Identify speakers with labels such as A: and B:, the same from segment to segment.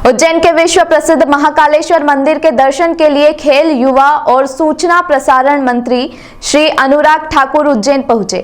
A: उज्जैन के विश्व प्रसिद्ध महाकालेश्वर मंदिर के दर्शन के लिए खेल, युवा और सूचना प्रसारण मंत्री श्री अनुराग ठाकुर उज्जैन पहुंचे।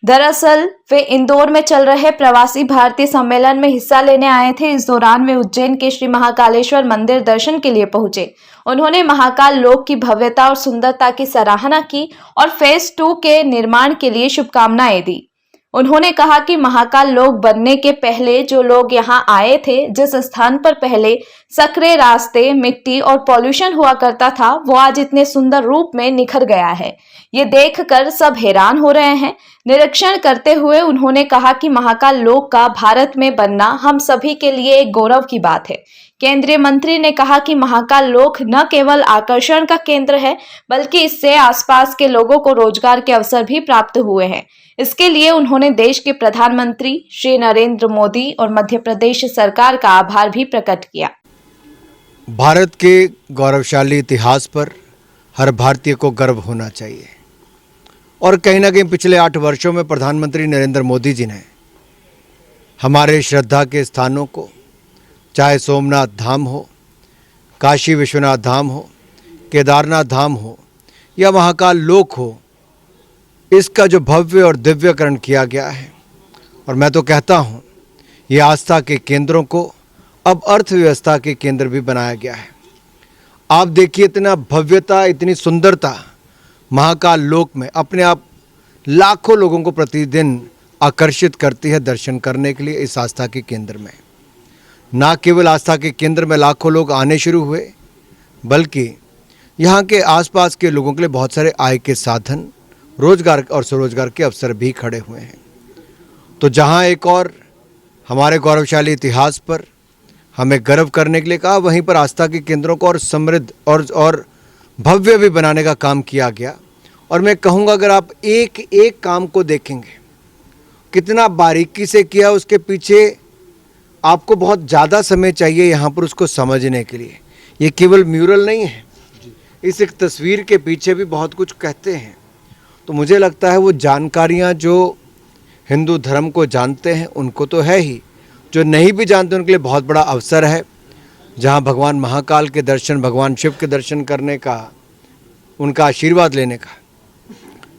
A: दरअसल वे इंदौर में चल रहे प्रवासी भारतीय सम्मेलन में हिस्सा लेने आए थे। इस दौरान वे उज्जैन के श्री महाकालेश्वर मंदिर दर्शन के लिए पहुंचे। उन्होंने महाकाल लोक की भव्यता और सुंदरता की सराहना की और फेज 2 के निर्माण के लिए शुभकामनाएं दी। उन्होंने कहा कि महाकाल लोक बनने के पहले जो लोग यहाँ आए थे, जिस स्थान पर पहले सकरे रास्ते, मिट्टी और पॉल्यूशन हुआ करता था, वो आज इतने सुंदर रूप में निखर गया है। ये देखकर सब हैरान हो रहे हैं। निरीक्षण करते हुए उन्होंने कहा कि महाकाल लोक का भारत में बनना हम सभी के लिए एक गौरव की बात है। केंद्रीय मंत्री ने कहा कि महाकाल लोक न केवल आकर्षण का केंद्र है, बल्कि इससे आसपास के लोगों को रोजगार के अवसर भी प्राप्त हुए हैं। इसके लिए उन्होंने देश के प्रधानमंत्री श्री नरेंद्र मोदी और मध्य प्रदेश सरकार का आभार भी प्रकट किया।
B: भारत के गौरवशाली इतिहास पर हर भारतीय को गर्व होना चाहिए और कहीं ना कहीं पिछले 8 वर्षों में प्रधानमंत्री नरेंद्र मोदी जी ने हमारे श्रद्धा के स्थानों को, चाहे सोमनाथ धाम हो, काशी विश्वनाथ धाम हो, केदारनाथ धाम हो या महाकाल लोक हो, इसका जो भव्य और दिव्यकरण किया गया है। और मैं तो कहता हूँ ये आस्था के केंद्रों को अब अर्थव्यवस्था के केंद्र भी बनाया गया है। आप देखिए इतना भव्यता, इतनी सुंदरता महाकाल लोक में अपने आप लाखों लोगों को प्रतिदिन आकर्षित करती है दर्शन करने के लिए। इस आस्था के केंद्र में ना केवल आस्था के केंद्र में लाखों लोग आने शुरू हुए, बल्कि यहाँ के आसपास के लोगों के लिए बहुत सारे आय के साधन, रोजगार और स्वरोजगार के अवसर भी खड़े हुए हैं। तो जहाँ एक और हमारे गौरवशाली इतिहास पर हमें गर्व करने के लिए कहा, वहीं पर आस्था के केंद्रों को और समृद्ध और भव्य भी बनाने का काम किया गया। और मैं कहूँगा अगर आप एक एक काम को देखेंगे कितना बारीकी से किया, उसके पीछे आपको बहुत ज़्यादा समय चाहिए यहाँ पर उसको समझने के लिए। ये केवल म्यूरल नहीं है, इस एक तस्वीर के पीछे भी बहुत कुछ कहते हैं। तो मुझे लगता है वो जानकारियाँ जो हिंदू धर्म को जानते हैं उनको तो है ही, जो नहीं भी जानते उनके लिए बहुत बड़ा अवसर है, जहाँ भगवान महाकाल के दर्शन, भगवान शिव के दर्शन करने का, उनका आशीर्वाद लेने का।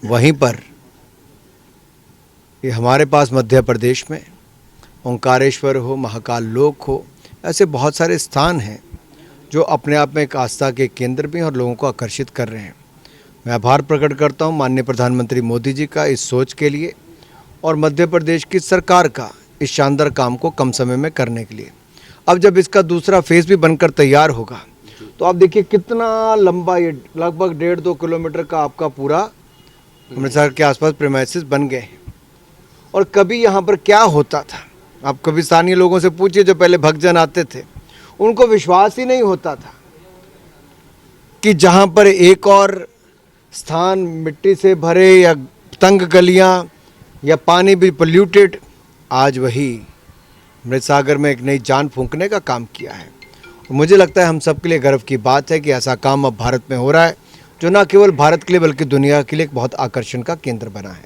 B: वहीं पर ये हमारे पास मध्य प्रदेश में ओंकारेश्वर हो, महाकाल लोक हो, ऐसे बहुत सारे स्थान हैं जो अपने आप में एक आस्था के केंद्र भी हैं और लोगों को आकर्षित कर रहे हैं। मैं आभार प्रकट करता हूं माननीय प्रधानमंत्री मोदी जी का इस सोच के लिए और मध्य प्रदेश की सरकार का इस शानदार काम को कम समय में करने के लिए। अब जब इसका दूसरा फेज़ भी बनकर तैयार होगा तो आप देखिए कितना लंबा, ये लगभग 1.5-2 किलोमीटर का आपका पूरा अमृतसर के आसपास प्रीमाइसेस बन गए हैं। और कभी यहाँ पर क्या होता था, आप कभी स्थानीय लोगों से पूछिए जो पहले भक्तजन आते थे, उनको विश्वास ही नहीं होता था कि जहाँ पर एक और स्थान मिट्टी से भरे या तंग गलियाँ या पानी भी पोल्यूटेड, आज वही अमृत सागर में एक नई जान फूंकने का काम किया है। मुझे लगता है हम सब के लिए गर्व की बात है कि ऐसा काम अब भारत में हो रहा है, जो न केवल भारत के लिए बल्कि दुनिया के लिए एक बहुत आकर्षण का केंद्र बना है।